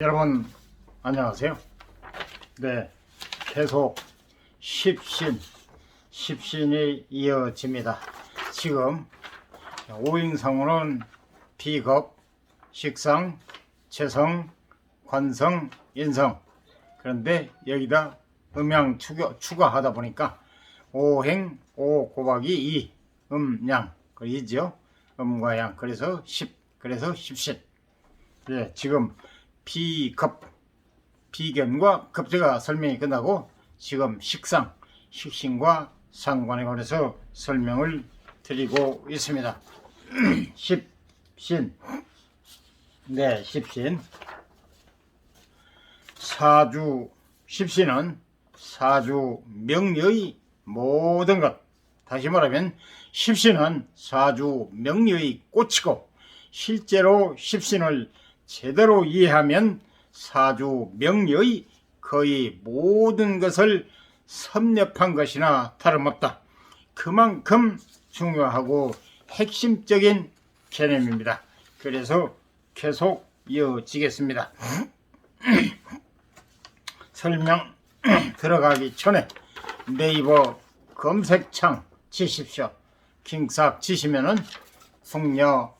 여러분 안녕하세요. 네, 계속 십신이 이어집니다. 지금 오행상으로는 비겁, 식상, 재성, 관성, 인성. 그런데 여기다 음양 추가하다 보니까 오행, 오 곱하기 2 음양 그러죠. 음과 양. 그래서 십신. 네, 지금 비겁, 비견과 급제가 설명이 끝나고 지금 식신과 상관에 관해서 설명을 드리고 있습니다. 십신. 네, 십신. 십신은 사주 명리의 모든 것. 다시 말하면 십신은 사주 명리의 꽃이고, 실제로 십신을 제대로 이해하면 사주 명리의 거의 모든 것을 섭렵한 것이나 다름없다. 그만큼 중요하고 핵심적인 개념입니다. 그래서 계속 이어지겠습니다. 설명 들어가기 전에 네이버 검색창 치십시오. 킹삭 치시면은 숙녀,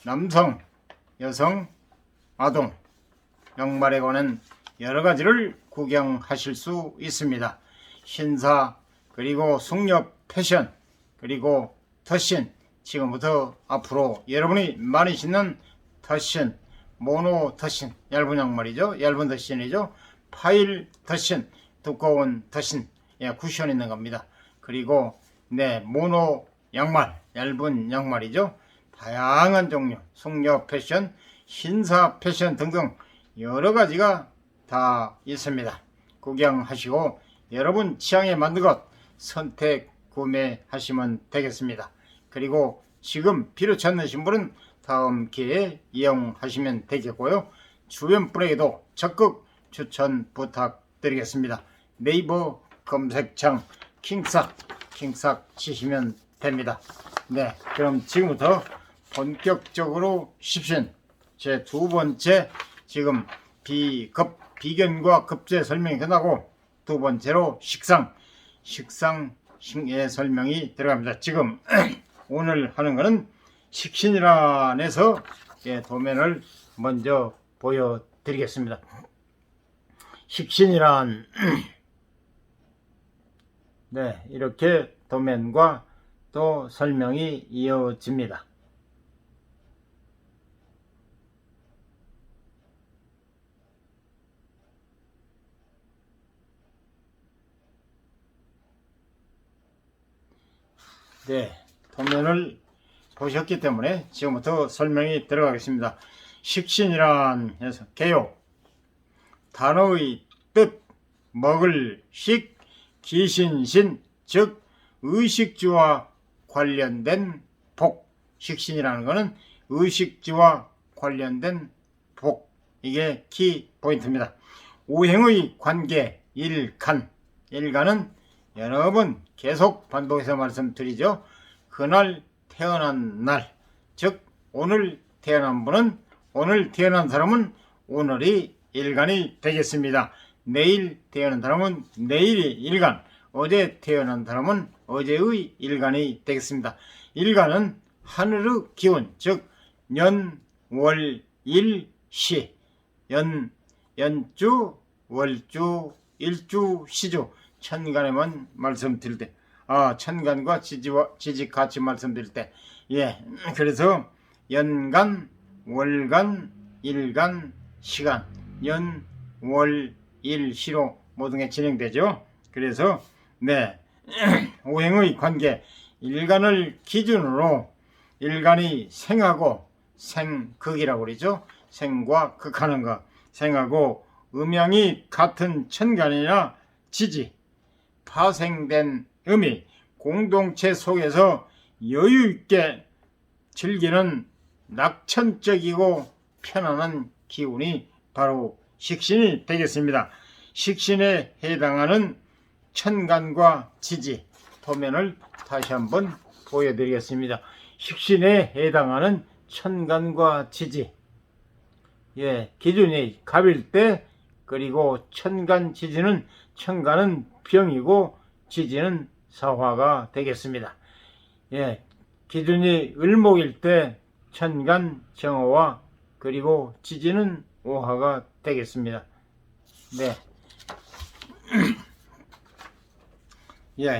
남성, 여성, 아동, 양말에 관한 여러가지를 구경하실 수 있습니다. 신사, 그리고 숙녀 패션, 그리고 덧신, 지금부터 앞으로 여러분이 많이 신는 덧신, 모노 덧신, 얇은 양말이죠. 얇은 덧신이죠. 파일 덧신, 두꺼운 덧신, 쿠션 있는 겁니다. 그리고 모노 양말, 얇은 양말이죠. 다양한 종류, 숙녀 패션, 신사 패션 등등 여러가지가 다 있습니다. 구경하시고 여러분 취향에 맞는 것 선택 구매하시면 되겠습니다. 그리고 지금 필요치 않으신 분은 다음 기회에 이용하시면 되겠고요. 주변 분에게도 적극 추천 부탁드리겠습니다. 네이버 검색창 킹삭 치시면 됩니다. 네, 그럼 지금부터 본격적으로 십신 제 두 번째, 지금 비견과 급제 설명이 끝나고 두 번째로 식상의 설명이 들어갑니다. 지금 오늘 하는 거는 식신이란에서 도면을 먼저 보여드리겠습니다. 식신이란 네, 이렇게 도면과 또 설명이 이어집니다. 네, 도면을 보셨기 때문에 지금부터 설명이 들어가겠습니다. 식신이란 해서 개요, 단어의 뜻, 먹을 식, 기신신, 즉 의식주와 관련된 복. 식신이라는 것은 의식주와 관련된 복, 이게 키 포인트입니다. 오행의 관계, 일간은 여러 번 계속 반복해서 말씀드리죠. 그날 태어난 날, 즉 오늘 태어난 분은, 오늘 태어난 사람은 오늘이 일간이 되겠습니다. 내일 태어난 사람은 내일이 일간, 어제 태어난 사람은 어제의 일간이 되겠습니다. 일간은 하늘의 기운, 즉 년, 월, 일, 시, 연주, 월주, 일주, 시주, 천간에만 말씀드릴 때, 천간과 지지 같이 말씀드릴 때, 그래서 연간, 월간, 일간, 시간, 연, 월, 일, 시로 모든 게 진행되죠. 그래서 오행의 관계, 일간을 기준으로 일간이 생하고 생극이라고 그러죠. 생과 극하는 것, 생하고 음양이 같은 천간이나 지지, 파생된 음이 공동체 속에서 여유있게 즐기는 낙천적이고 편안한 기운이 바로 식신이 되겠습니다. 식신에 해당하는 천간과 지지, 도면을 다시 한번 보여드리겠습니다. 식신에 해당하는 천간과 지지, 기준이 갑일 때, 그리고 천간 지지는, 천간은 병이고 지지는 사화가 되겠습니다. 기준이 을목일 때 천간 정화와 그리고 지지는 오화가 되겠습니다.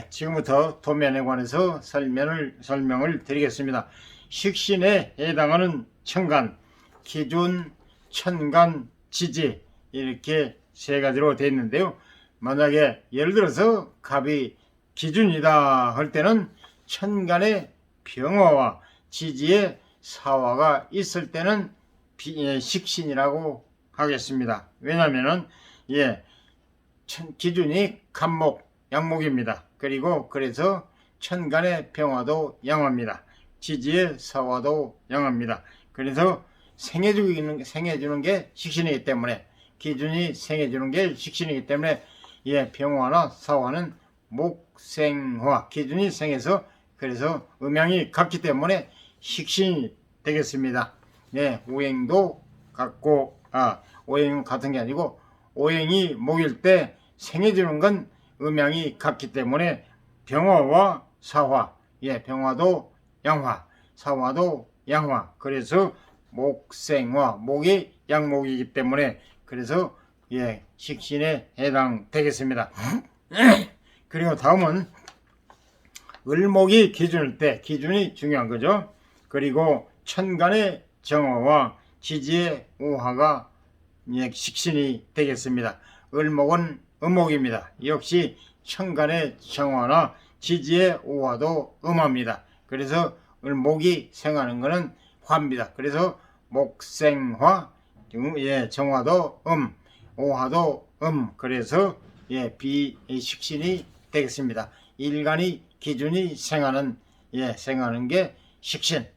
지금부터 도면에 관해서 설명을 드리겠습니다. 식신에 해당하는 천간, 기준, 천간, 지지, 이렇게 세 가지로 되어 있는데요. 만약에 예를 들어서 갑이 기준이다 할 때는 천간에 병화와 지지에 사화가 있을 때는 식신이라고 하겠습니다. 왜냐하면은 기준이 갑목, 양목입니다. 그리고 그래서 천간의 병화도 양화입니다. 지지의 사화도 양화입니다. 그래서 생해주는 게 식신이기 때문에, 기준이 생해주는 게 식신이기 때문에 병화나 사화는 목생화, 기준이 생해서 그래서 음양이 같기 때문에 식신이 되겠습니다. 오행도 같고, 오행은 같은 게 아니고 오행이 목일 때 생해주는 건 음양이 같기 때문에 병화와 사화, 병화도 양화, 사화도 양화, 그래서 목생화, 목이 양목이기 때문에 그래서 식신에 해당되겠습니다. 그리고 다음은 을목이 기준일 때, 기준이 중요한 거죠. 그리고 천간의 정화와 지지의 오화가 식신이 되겠습니다. 을목은 음목입니다. 역시 천간의 정화나 지지의 오화도 음합니다. 그래서 을목이 생하는 것은 화입니다. 그래서 목생화, 정화도 오화도 그래서 비식신이 되겠습니다. 일간이 기준이 생하는 게 식신.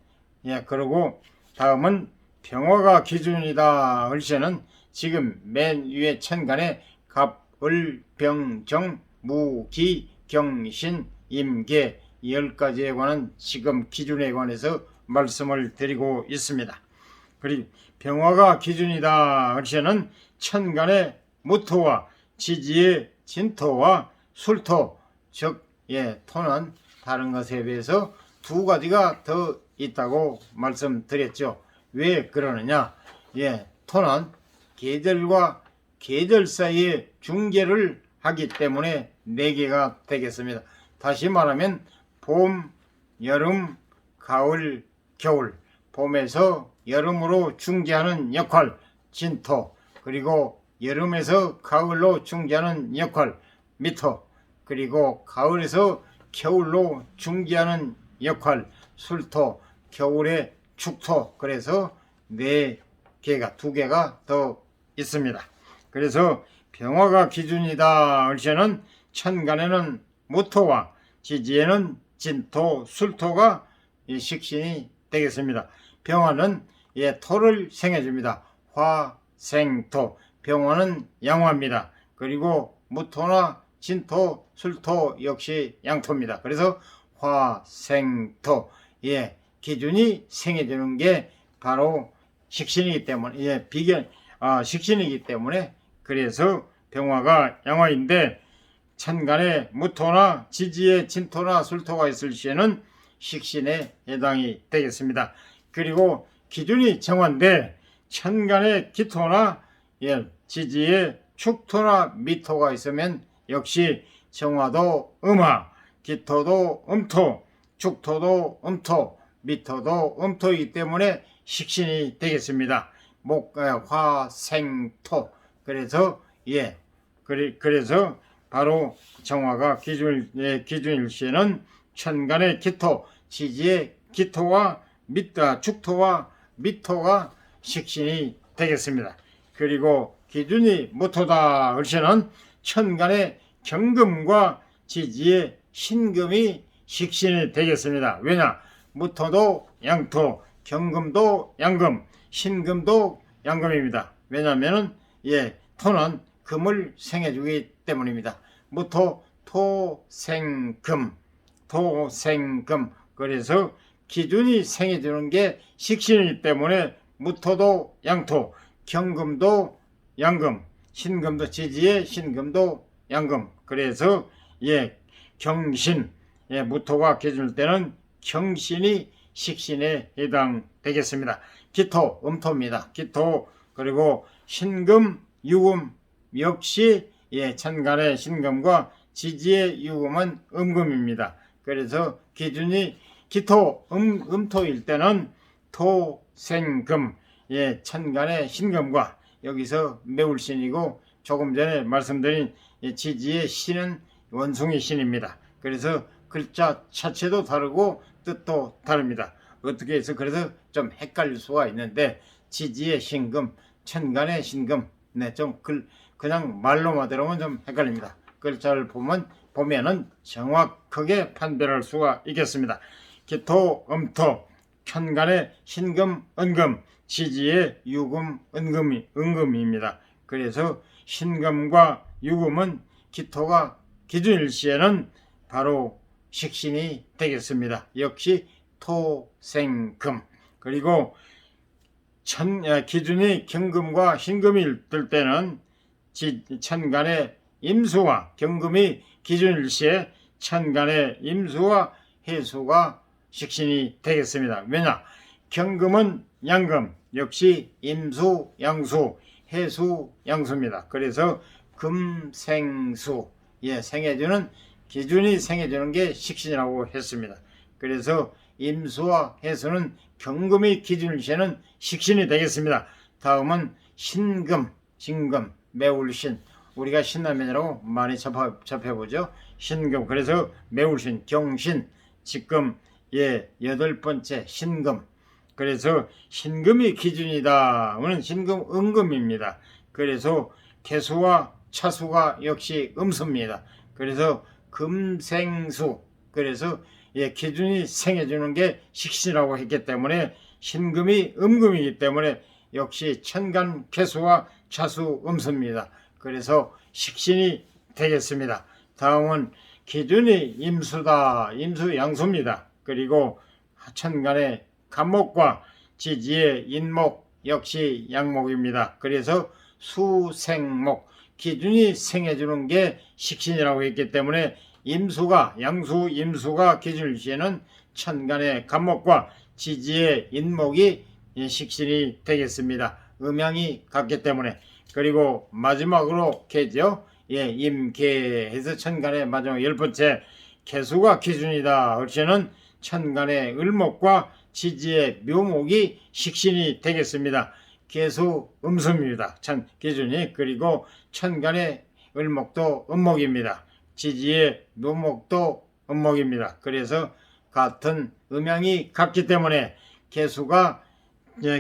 그리고 다음은 병화가 기준이다 할 때는 지금 맨 위에 천간에 갑, 을, 병, 정, 무, 기, 경, 신, 임, 계 10가지에 관한 지금 기준에 관해서 말씀을 드리고 있습니다. 그리고 병화가 기준이다 할 때는 천간의 무토와 지지의 진토와 술토, 즉 토는 다른 것에 비해서 두 가지가 더 있다고 말씀드렸죠. 왜 그러느냐? 토는 계절과 계절 사이에 중계를 하기 때문에 4개가 되겠습니다. 다시 말하면 봄, 여름, 가을, 겨울, 봄에서 여름으로 중계하는 역할 진토, 그리고 여름에서 가을로 중계하는 역할 미토, 그리고 가을에서 겨울로 중계하는 역할 술토, 겨울에 축토, 그래서 4개가 2개가 더 있습니다. 그래서 병화가 기준이다 할 때는 천간에는 무토와 지지에는 진토, 술토가 식신이 되겠습니다. 병화는 토를 생해줍니다. 화, 생, 토. 병화는 양화입니다. 그리고 무토나 진토, 술토 역시 양토입니다. 그래서 화, 생, 토. 기준이 생해주는 게 바로 식신이기 때문에, 식신이기 때문에 그래서 병화가 양화인데, 천간에 무토나 지지에 진토나 술토가 있을 시에는 식신에 해당이 되겠습니다. 그리고 기준이 정화인데 천간에 기토나 지지에 축토나 미토가 있으면 역시 정화도 음화, 기토도 음토, 축토도 음토, 미토도 음토이기 때문에 식신이 되겠습니다. 목, 화, 생, 토. 그래서 그래서 바로 정화가 기준일 시에는 천간의 기토, 지지의 기토와 축토와 미토가 식신이 되겠습니다. 그리고 기준이 무토다 할 때는 천간의 경금과 지지의 신금이 식신이 되겠습니다. 왜냐? 무토도 양토, 경금도 양금, 신금도 양금입니다. 왜냐하면 토는 금을 생해주기 때문입니다. 무토, 토, 생, 금, 토, 생, 금. 그래서 기준이 생해주는 게 식신이기 때문에 무토도 양토, 경금도 양금, 신금도 지지에 신금도 양금. 그래서 경신, 무토가 기준일 때는 경신이 식신에 해당되겠습니다. 기토, 음토입니다. 기토, 그리고 신금, 유금 역시 천간의 신금과 지지의 유금은 음금입니다. 그래서 기준이 기토, 음토일 때는 토, 생, 금, 천간의 신금과 여기서 매울신이고 조금 전에 말씀드린 지지의 신은 원숭이 신입니다. 그래서 글자 자체도 다르고 뜻도 다릅니다. 어떻게 해서 그래서 좀 헷갈릴 수가 있는데 지지의 신금, 천간의 신금, 좀 그냥 말로만 들으면 좀 헷갈립니다. 글자를 보면은 정확하게 판별할 수가 있겠습니다. 기토, 음토, 천간의 신금, 은금, 지지의 유금, 은금입니다. 그래서 신금과 유금은 기토가 기준일 시에는 바로 식신이 되겠습니다. 역시 토, 생, 금. 그리고 기준이 경금과 신금일 때는 천간의 임수와 경금이 기준일 시에 천간의 임수와 해수가 식신이 되겠습니다. 왜냐? 경금은 양금, 역시 임수, 양수, 해수, 양수입니다. 그래서 금생수, 생해주는 기준이 생해주는 게 식신이라고 했습니다. 그래서 임수와 해수는 경금이 기준일 시에는 식신이 되겠습니다. 다음은 신금, 진금, 매울신. 우리가 신라면이라고 많이 접해보죠. 신금. 그래서 매울신, 경신, 직금, 여덟 번째 신금. 그래서 신금이 기준이다. 는 신금, 은금입니다. 그래서 개수와 차수가 역시 음수입니다. 그래서 금생수. 그래서 기준이 생해주는 게 식신이라고 했기 때문에 신금이 음금이기 때문에 역시 천간 개수와 차수 음수입니다. 그래서 식신이 되겠습니다. 다음은 기준이 임수다. 임수 양수입니다. 그리고 천간의 간목과 지지의 인목 역시 양목입니다. 그래서 수생목, 기준이 생해주는 게 식신이라고 했기 때문에 임수가, 양수, 임수가 기준일 시에는 천간의 간목과 지지의 인목이 식신이 되겠습니다. 음양이 같기 때문에. 그리고 마지막으로 개죠. 임개 해서 천간의 마지막 열 번째 개수가 기준이다. 을시는 천간의 을목과 지지의 묘목이 식신이 되겠습니다. 개수 음수입니다. 기준이. 그리고 천간의 을목도 음목입니다. 지지의 묘목도 음목입니다. 그래서 같은 음양이 같기 때문에 개수가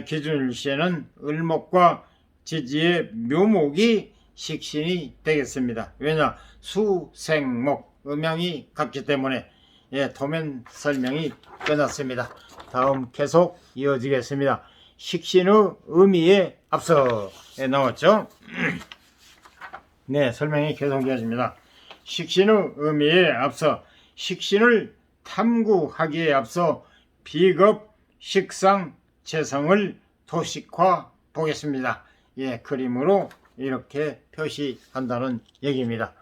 기준일 시에는 을목과 지지의 묘목이 식신이 되겠습니다. 왜냐? 수생목 음양이 같기 때문에. 도면 설명이 끝났습니다. 다음 계속 이어지겠습니다. 식신의 의미에 앞서 나왔죠. 설명이 계속 이어집니다. 식신의 의미에 앞서 식신을 탐구하기에 앞서 비급, 식상, 재성을 도식화 보겠습니다. 그림으로 이렇게 표시한다는 얘기입니다.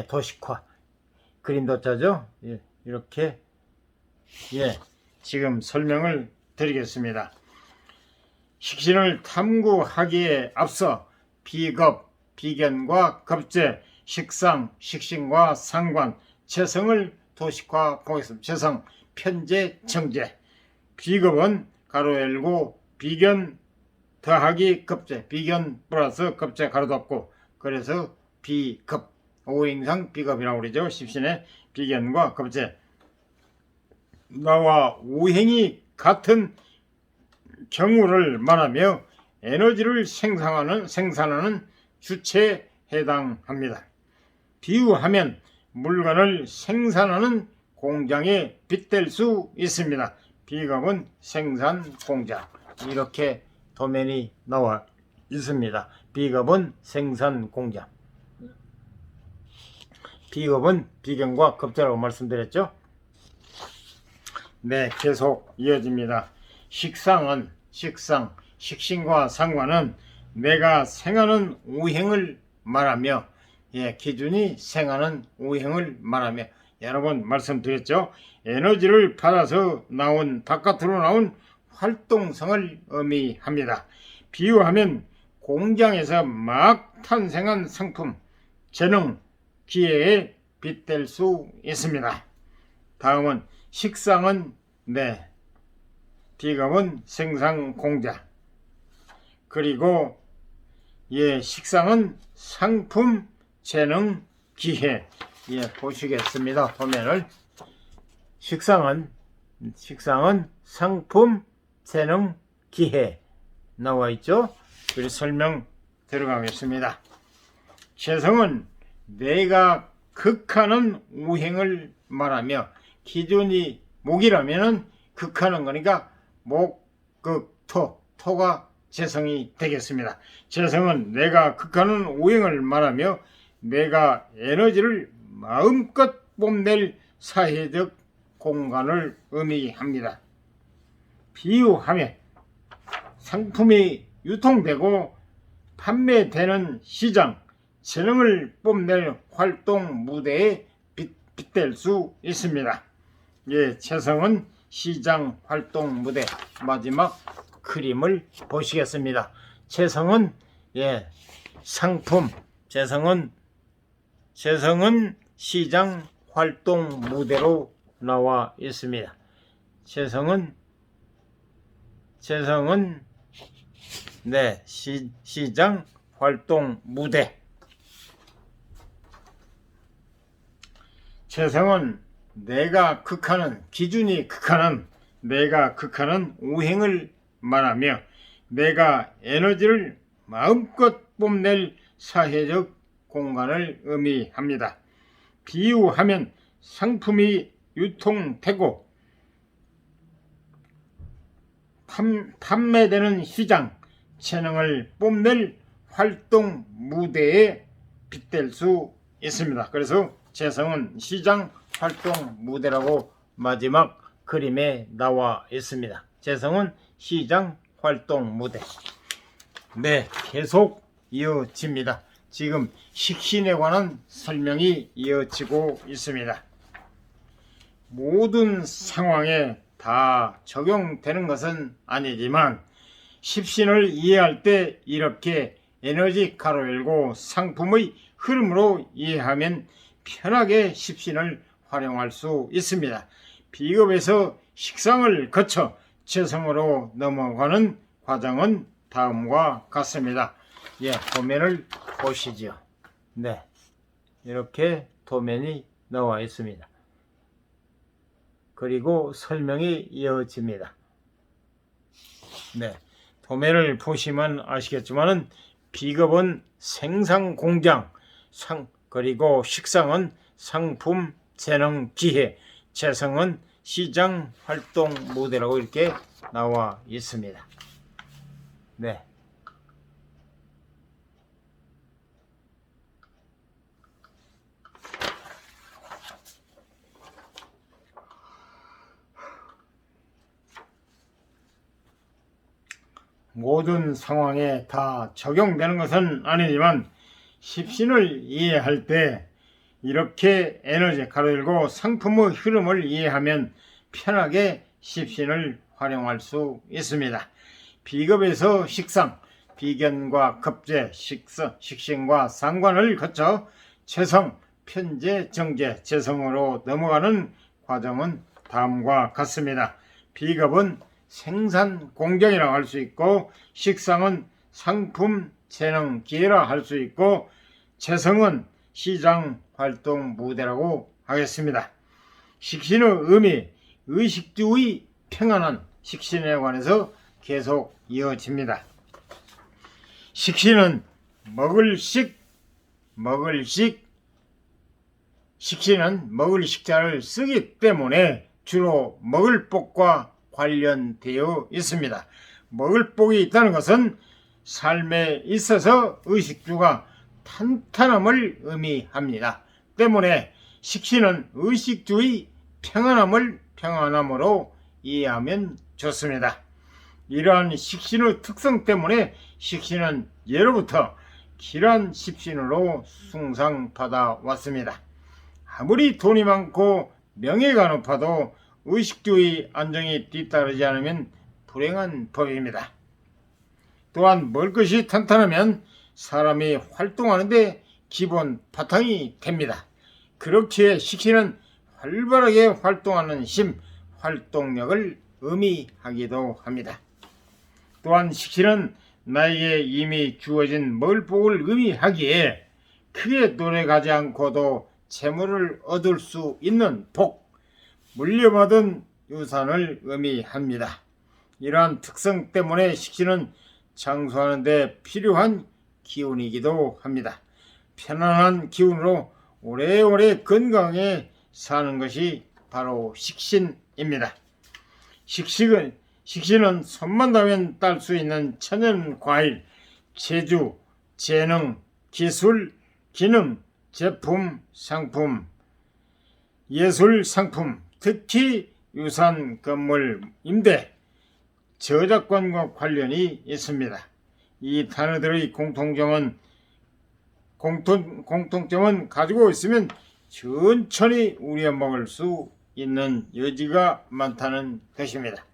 도식화. 그림도 짜죠? 이렇게 지금 설명을 드리겠습니다. 식신을 탐구하기에 앞서 비급, 비견과 급제, 식상, 식신과 상관, 재성을 도식화 보겠습니다. 재성, 편제, 정제. 비급은 가로 열고 비견 더하기 급제, 비견 플러스 급제 가로 닫고, 그래서 비급, 오행상 비급이라고 그러죠. 십신의 비견과 급제. 나와 오행이 같은 경우를 말하며 에너지를 생산하는 주체에 해당합니다. 비유하면 물건을 생산하는 공장에 빗댈 수 있습니다. 비급은 생산 공장. 이렇게 도면이 나와 있습니다. 비급은 생산 공장. 비급은 비견과 급제라고 말씀드렸죠. 계속 이어집니다. 식상은 식신과 상관은 내가 생하는 오행을 말하며, 기준이 생하는 오행을 말하며, 여러 번 말씀드렸죠. 에너지를 받아서 바깥으로 나온 활동성을 의미합니다. 비유하면 공장에서 막 탄생한 상품, 재능, 기회에 빗댈 수 있습니다. 다음은 식상은 비겁은 생산 공자, 그리고 식상은 상품, 재능, 기회. 보시겠습니다. 도면을. 식상은 상품, 재능, 기회 나와 있죠. 그리고 설명 들어가겠습니다. 재성은 내가 극하는 오행을 말하며, 기준이 목이라면은 극하는 거니까 목, 극, 토가 재성이 되겠습니다. 재성은 내가 극하는 오행을 말하며 내가 에너지를 마음껏 뽐낼 사회적 공간을 의미합니다. 비유하면 상품이 유통되고 판매되는 시장, 재능을 뽐낼 활동 무대에 빗댈 수 있습니다. 재성은 시장 활동 무대. 마지막 그림을 보시겠습니다. 재성은 상품, 재성은 시장 활동 무대로 나와 있습니다. 재성은 시장 활동 무대. 재성은 내가 극하는, 기준이 극하는, 내가 극하는 오행을 말하며 내가 에너지를 마음껏 뽐낼 사회적 공간을 의미합니다. 비유하면 상품이 유통되고 판매되는 시장, 재능을 뽐낼 활동 무대에 빗댈 수 있습니다. 그래서 재성은 시장 활동 무대라고 마지막 그림에 나와 있습니다. 재성은 시장 활동 무대. 계속 이어집니다. 지금 식신에 관한 설명이 이어지고 있습니다. 모든 상황에 다 적용되는 것은 아니지만 십신을 이해할 때 이렇게 에너지 가로 열고 상품의 흐름으로 이해하면 편하게 십신을 활용할 수 있습니다. 비겁에서 식상을 거쳐 재성으로 넘어가는 과정은 다음과 같습니다. 도면을 보시죠. 이렇게 도면이 나와 있습니다. 그리고 설명이 이어집니다. 도면을 보시면 아시겠지만은 비겁은 생산 공장, 그리고 식상은 상품, 재능, 기회, 재성은 시장 활동 무대라고 이렇게 나와 있습니다. 모든 상황에 다 적용되는 것은 아니지만 십신을 이해할 때 이렇게 에너지 가로열고 상품의 흐름을 이해하면 편하게 십신을 활용할 수 있습니다. 비겁에서 식상, 비견과 급제, 식신과 상관을 거쳐 재성, 편재, 정재, 재성으로 넘어가는 과정은 다음과 같습니다. 비겁은 생산 공정이라고 할 수 있고, 식상은 상품, 재능, 기회라 할 수 있고, 재성은 시장 활동 무대라고 하겠습니다. 식신의 의미, 의식주의 평안한 식신에 관해서 계속 이어집니다. 식신은 식신은 먹을 식자를 쓰기 때문에 주로 먹을 복과 관련되어 있습니다. 먹을 복이 있다는 것은 삶에 있어서 의식주가 탄탄함을 의미합니다. 때문에 식신은 의식주의 평안함으로 이해하면 좋습니다. 이러한 식신의 특성 때문에 식신은 예로부터 길한 십신으로 숭상받아 왔습니다. 아무리 돈이 많고 명예가 높아도 의식주의 안정이 뒤따르지 않으면 불행한 법입니다. 또한 먹을 것이 탄탄하면 사람이 활동하는데 기본 바탕이 됩니다. 그렇기에 식신은 활발하게 활동하는 힘, 활동력을 의미하기도 합니다. 또한 식신은 나에게 이미 주어진 먹을 복을 의미하기에 크게 노력하지 않고도 재물을 얻을 수 있는 복, 물려받은 유산을 의미합니다. 이러한 특성 때문에 식신은 장수하는 데 필요한 기운이기도 합니다. 편안한 기운으로 오래오래 건강하게 사는 것이 바로 식신입니다. 식신은 손만 닿으면 딸 수 있는 천연 과일, 재주, 재능, 기술, 기능, 제품, 상품, 예술 상품, 특히 유산, 건물, 임대, 저작권과 관련이 있습니다. 이 단어들의 공통점은 가지고 있으면 천천히 우려먹을 수 있는 여지가 많다는 것입니다.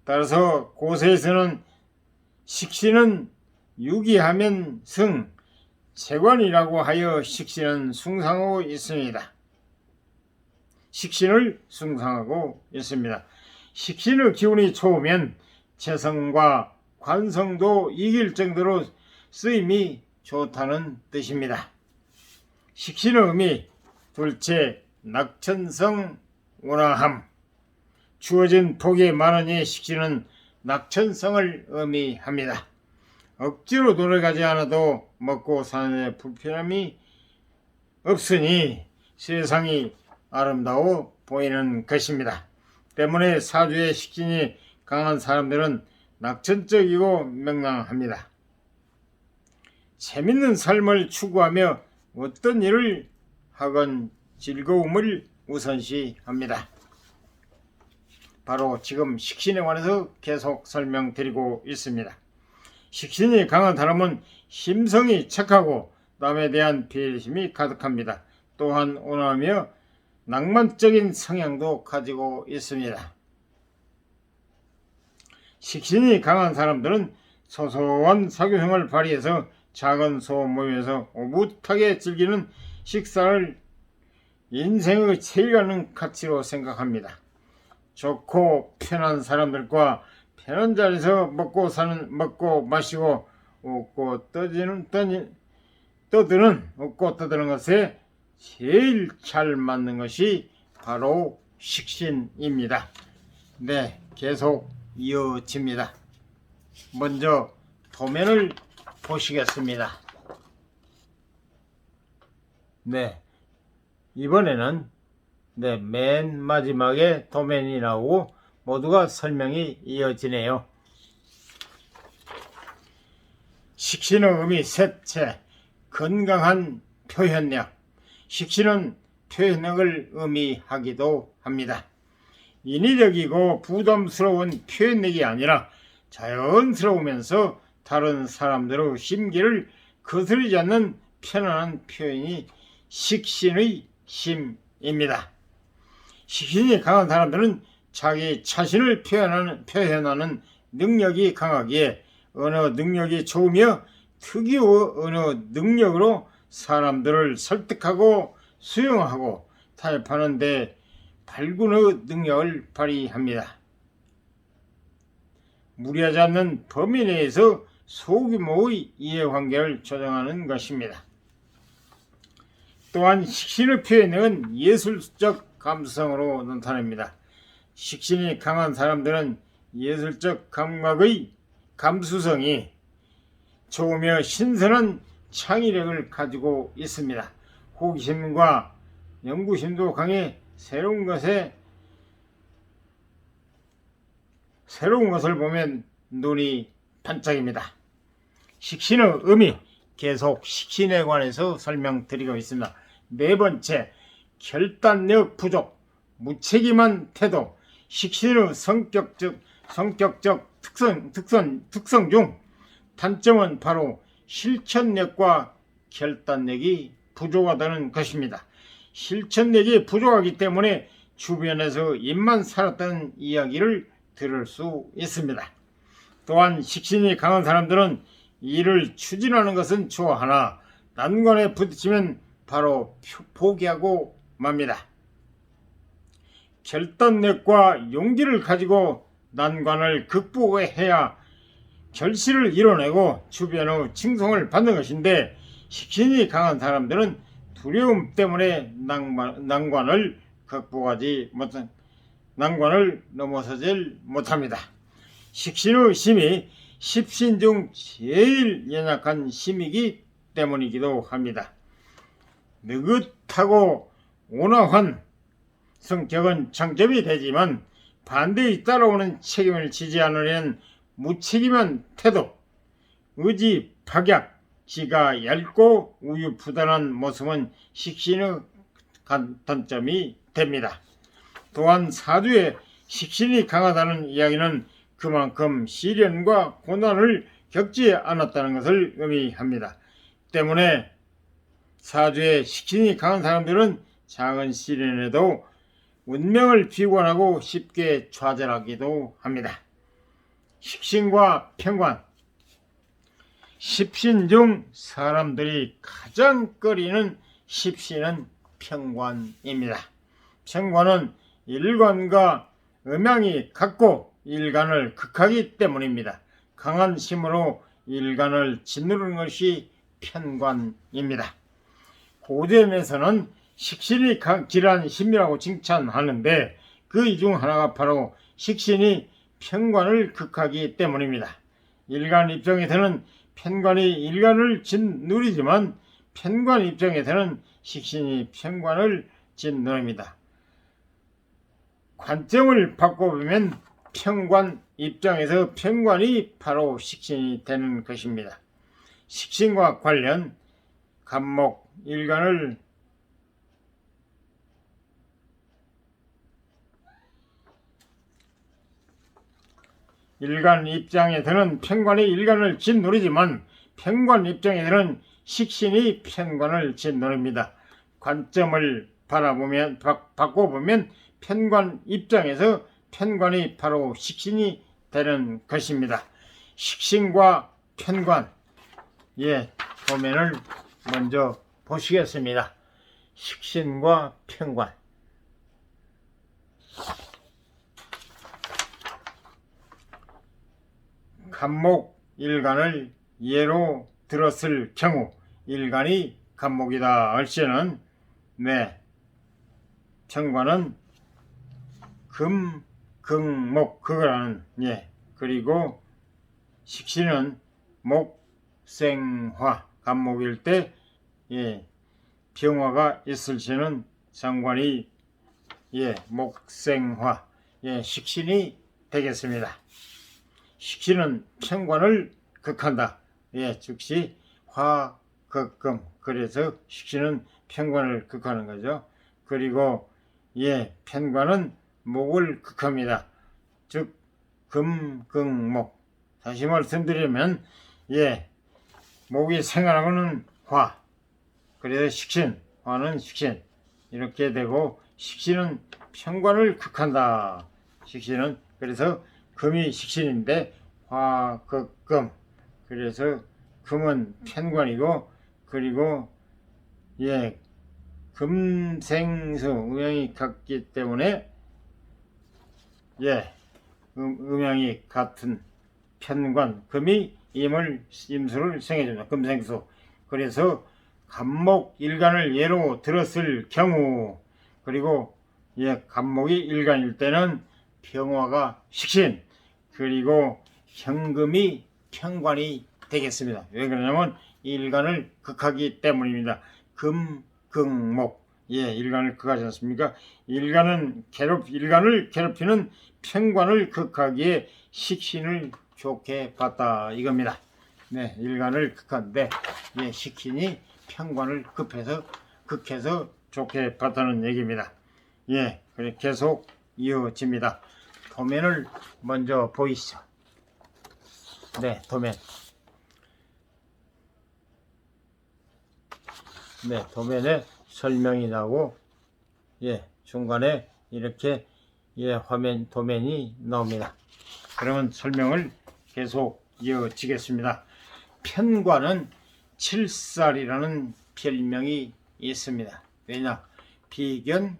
따라서 고세에서는 식신은 유기하면 승, 재관이라고 하여 식신은 숭상하고 있습니다. 식신을 숭상하고 있습니다. 식신의 기운이 좋으면 재성과 관성도 이길 정도로 쓰임이 좋다는 뜻입니다. 식신의 의미 둘째, 낙천성 온화함. 주어진 복이 많으니 식신은 낙천성을 의미합니다. 억지로 노력하지 않아도 먹고 사는 데 불편함이 없으니 세상이 아름다워 보이는 것입니다. 때문에 사주의 식신이 강한 사람들은 낙천적이고 명랑합니다. 재밌는 삶을 추구하며 어떤 일을 하건 즐거움을 우선시합니다. 바로 지금 식신에 관해서 계속 설명드리고 있습니다. 식신이 강한 사람은 심성이 착하고 남에 대한 배려심이 가득합니다. 또한 온화하며 낭만적인 성향도 가지고 있습니다. 식신이 강한 사람들은 소소한 사교성을 발휘해서 작은 소음 모임에서 오붓하게 즐기는 식사를 인생의 제일 가는 가치로 생각합니다. 좋고 편한 사람들과 편한 자리에서 먹고 마시고 웃고 떠드는 것에 제일 잘 맞는 것이 바로 식신입니다. 네, 계속 이어집니다. 먼저 도면을 보시겠습니다. 네, 이번에는 맨 마지막에 도면이 나오고 모두가 설명이 이어지네요. 식신의 의미 셋째, 건강한 표현력. 식신은 표현력을 의미하기도 합니다. 인위적이고 부담스러운 표현력이 아니라 자연스러우면서 다른 사람들의 심기를 거스르지 않는 편안한 표현이 식신의 힘입니다. 식신이 강한 사람들은 자기 자신을 표현하는 능력이 강하기에 언어 능력이 좋으며 특유의 언어 능력으로 사람들을 설득하고 수용하고 타협하는 데 발군의 능력을 발휘합니다. 무리하지 않는 범위 내에서 소규모의 이해관계를 조정하는 것입니다. 또한 식신의 표현력은 예술적 감수성으로 나타납니다. 식신이 강한 사람들은 예술적 감각의 감수성이 좋으며 신선한 창의력을 가지고 있습니다. 호기심과 연구심도 강해 새로운 것을 보면 눈이 반짝입니다. 식신의 의미, 계속 식신에 관해서 설명드리고 있습니다. 네 번째, 결단력 부족, 무책임한 태도. 식신의 성격적 특성 중 단점은 바로 실천력과 결단력이 부족하다는 것입니다. 실천력이 부족하기 때문에 주변에서 입만 살았다는 이야기를 들을 수 있습니다. 또한 식신이 강한 사람들은 일을 추진하는 것은 좋아하나 난관에 부딪히면 바로 포기하고 맙니다. 결단력과 용기를 가지고 난관을 극복해야 결실을 이뤄내고 주변의 칭송을 받는 것인데, 식신이 강한 사람들은 두려움 때문에 난관을 넘어서질 못합니다. 식신의 힘이 십신 중 제일 연약한 힘이기 때문이기도 합니다. 느긋하고 온화한 성격은 장점이 되지만 반드시 따라오는 책임을 지지 않으려는 무책임한 태도, 의지 박약, 지가 얇고 우유부단한 모습은 식신의 단점이 됩니다. 또한 사주에 식신이 강하다는 이야기는 그만큼 시련과 고난을 겪지 않았다는 것을 의미합니다. 때문에 사주에 식신이 강한 사람들은 작은 시련에도 운명을 비관하고 쉽게 좌절하기도 합니다. 식신과 편관. 십신 중 사람들이 가장 꺼리는 십신은 편관입니다. 편관은 일관과 음양이 같고 일간을 극하기 때문입니다. 강한 힘으로 일간을 짓누르는 것이 편관입니다. 고전에서는 식신이 길한 힘이라고 칭찬하는데 그 중 하나가 바로 식신이 편관을 극하기 때문입니다. 일간 입장에서는 편관이 일간을 짓누르지만 편관 입장에서는 식신이 편관을 짓누릅니다. 관점을 바꿔보면 편관 입장에서 편관이 바로 식신이 되는 것입니다. 식신과 관련 간목 일간 입장에서는 편관이 일간을 짓누르지만 편관 입장에서는 식신이 편관을 짓누릅니다. 관점을 바꿔보면 편관 입장에서 편관이 바로 식신이 되는 것입니다. 식신과 편관, 도면을 먼저 보시겠습니다. 식신과 편관. 간목 일간을 예로 들었을 경우 일간이 간목이다 할 시에는 편관은 금, 금, 목, 그거라는 그리고 식신은 목, 생, 화. 간목일 때 병화가 있을 시에는 상관이 목, 생, 화. 식신이 되겠습니다. 식신은 편관을 극한다. 즉시 화, 극, 금. 그래서 식신은 편관을 극하는 거죠. 그리고 편관은 목을 극합니다. 즉 금, 금, 목. 다시 말씀드리면 목이 생활하고는 화. 그래서 식신, 화는 식신. 이렇게 되고 식신은 편관을 극한다. 식신은 그래서 금이 식신인데 화, 극, 금. 그래서 금은 편관이고 그리고 금생수 음양이 같기 때문에 음양이 같은 편관, 금이 임수를 생해줍니다. 금생수. 그래서 간목 일간을 예로 들었을 경우, 그리고 간목이 일간일 때는 병화가 식신, 그리고 현금이 편관이 되겠습니다. 왜 그러냐면 일간을 극하기 때문입니다. 금, 금, 목. 일간을 극하지 않습니까? 일간을 괴롭히는 편관을 극하기에 식신을 좋게 봤다 이겁니다. 일간을 극한데 식신이 편관을 극해서 좋게 봤다는 얘기입니다. 그래 계속 이어집니다. 도면을 먼저 보이시죠. 네, 도면. 네, 도면에 설명이 나오고, 예, 중간에 이렇게 화면 도면이 나옵니다. 그러면 설명을 계속 이어지겠습니다. 편관은 칠살이라는 별명이 있습니다. 왜냐? 비견,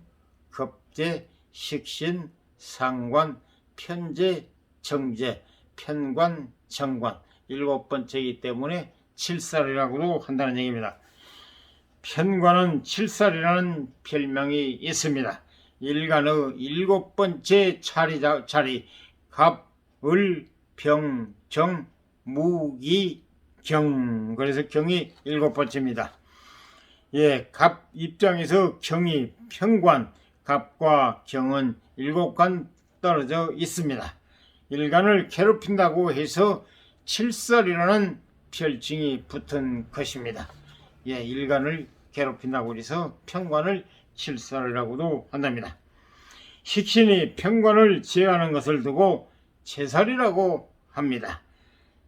급제, 식신, 상관, 편제, 정제, 편관, 정관 7번째이기 때문에 칠살이라고도 한다는 얘기입니다. 편관은 칠살이라는 별명이 있습니다. 일간의 7번째 자리 갑, 을, 병, 정, 무기, 경. 그래서 경이 7번째입니다. 예, 갑 입장에서 경이 편관, 갑과 경은 7간 떨어져 있습니다. 일간을 괴롭힌다고 해서 칠살이라는 별칭이 붙은 것입니다. 예, 일간을 괴롭힌다고 해서 편관을 칠살이라고도 한답니다. 식신이 편관을 제어하는 것을 두고 제살이라고 합니다.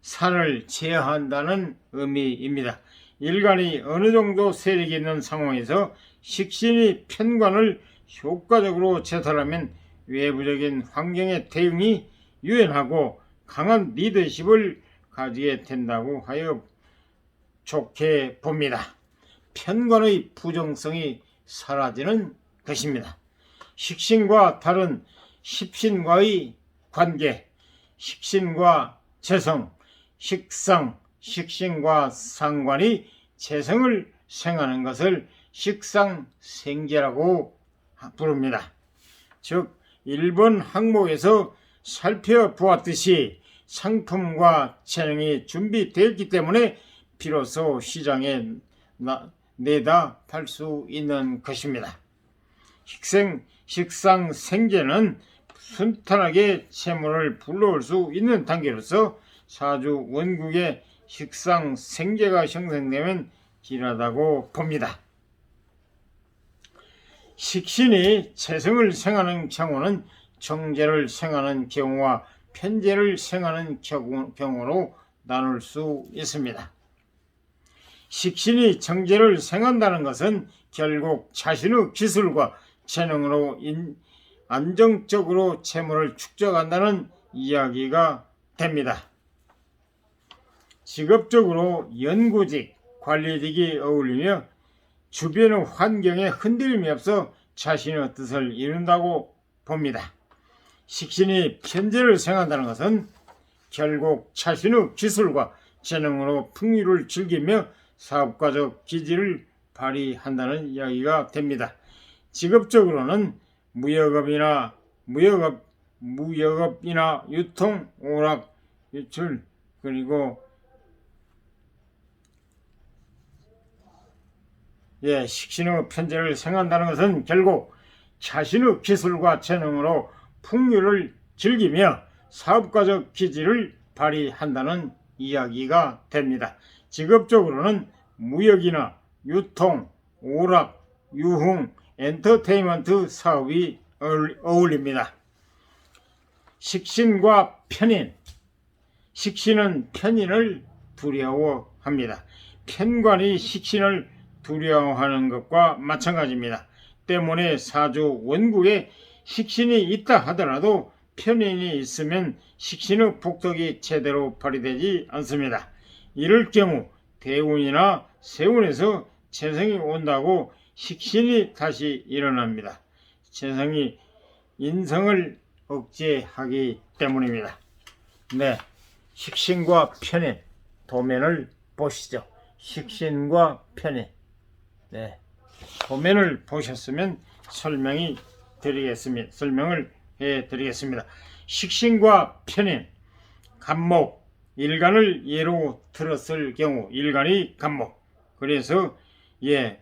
살을 제어한다는 의미입니다. 일간이 어느 정도 세력이 있는 상황에서 식신이 편관을 효과적으로 제살하면 외부적인 환경의 대응이 유연하고 강한 리더십을 가지게 된다고 하여 좋게 봅니다. 편관의 부정성이 사라지는 것입니다. 식신과 다른 십신과의 관계, 식신과 재성, 식상, 식신과 상관이 재성을 생하는 것을 식상생재라고 부릅니다. 즉 1번 항목에서 살펴보았듯이 상품과 재능이 준비되었기 때문에 비로소 시장에 내다 팔 수 있는 것입니다. 식상생재는 순탄하게 재물을 불러올 수 있는 단계로서 사주 원국에 식상생재가 형성되면 길하다고 봅니다. 식신이 재성을 생하는 경우는 정제를 생하는 경우와 편제를 생하는 경우로 나눌 수 있습니다. 식신이 정제를 생한다는 것은 결국 자신의 기술과 재능으로 안정적으로 재물을 축적한다는 이야기가 됩니다. 직업적으로 연구직, 관리직이 어울리며 주변의 환경에 흔들림이 없어 자신의 뜻을 이룬다고 봅니다. 식신이 편제를 생한다는 것은 결국 자신의 기술과 재능으로 풍요를 즐기며 사업가적 기질을 발휘한다는 이야기가 됩니다. 직업적으로는 무역업이나 유통, 오락, 유출, 그리고 식신의 편제를 생한다는 것은 결국 자신의 기술과 재능으로 풍요를 즐기며 사업가적 기질을 발휘한다는 이야기가 됩니다. 직업적으로는 무역이나 유통, 오락, 유흥, 엔터테인먼트 사업이 어울립니다. 식신과 편인. 식신은 편인을 두려워합니다. 편관이 식신을 두려워하는 것과 마찬가지입니다. 때문에 사주 원국에 식신이 있다 하더라도 편인이 있으면 식신의 복덕이 제대로 발휘되지 않습니다. 이럴 경우 대운이나 세운에서 재성이 온다고 식신이 다시 일어납니다. 재성이 인성을 억제하기 때문입니다. 네, 식신과 편인 도면을 보시죠. 식신과 편인. 네, 도면을 보셨으면 설명을 해드리겠습니다. 식신과 편인, 간목, 일간을 예로 들었을 경우 일간이 간목. 그래서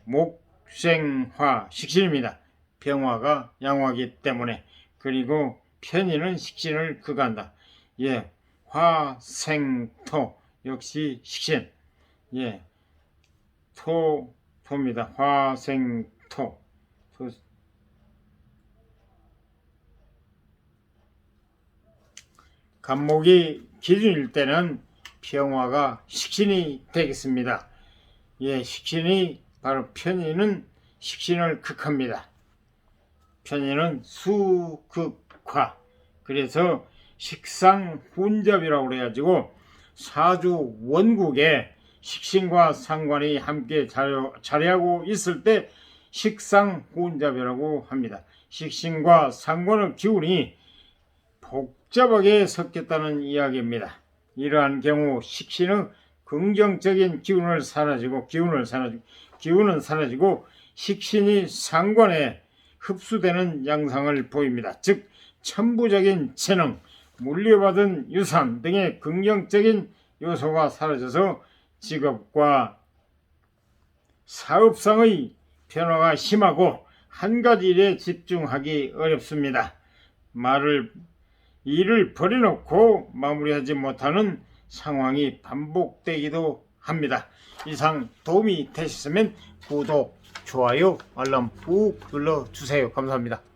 목생화 식신입니다. 병화가 양화기 때문에. 그리고 편인은 식신을 극한다. 화생토 역시 식신. 토입니다. 화생토. 간목이 기준일 때는 병화가 식신이 되겠습니다. 예, 식신이 바로 편인은 식신을 극합니다. 편인은 수극화. 그래서 식상훈잡이라고 그래가지고 사주 원국에 식신과 상관이 함께 자리하고 있을 때 식상훈잡이라고 합니다. 식신과 상관의 기운이 복잡하게 섞였다는 이야기입니다. 이러한 경우 식신의 긍정적인 기운은 사라지고 식신이 상관에 흡수되는 양상을 보입니다. 즉 천부적인 재능, 물려받은 유산 등의 긍정적인 요소가 사라져서 직업과 사업상의 변화가 심하고 한 가지 일에 집중하기 어렵습니다. 일을 버려놓고 마무리하지 못하는 상황이 반복되기도 합니다. 이상 도움이 되셨으면 구독, 좋아요, 알람 꾹 눌러주세요. 감사합니다.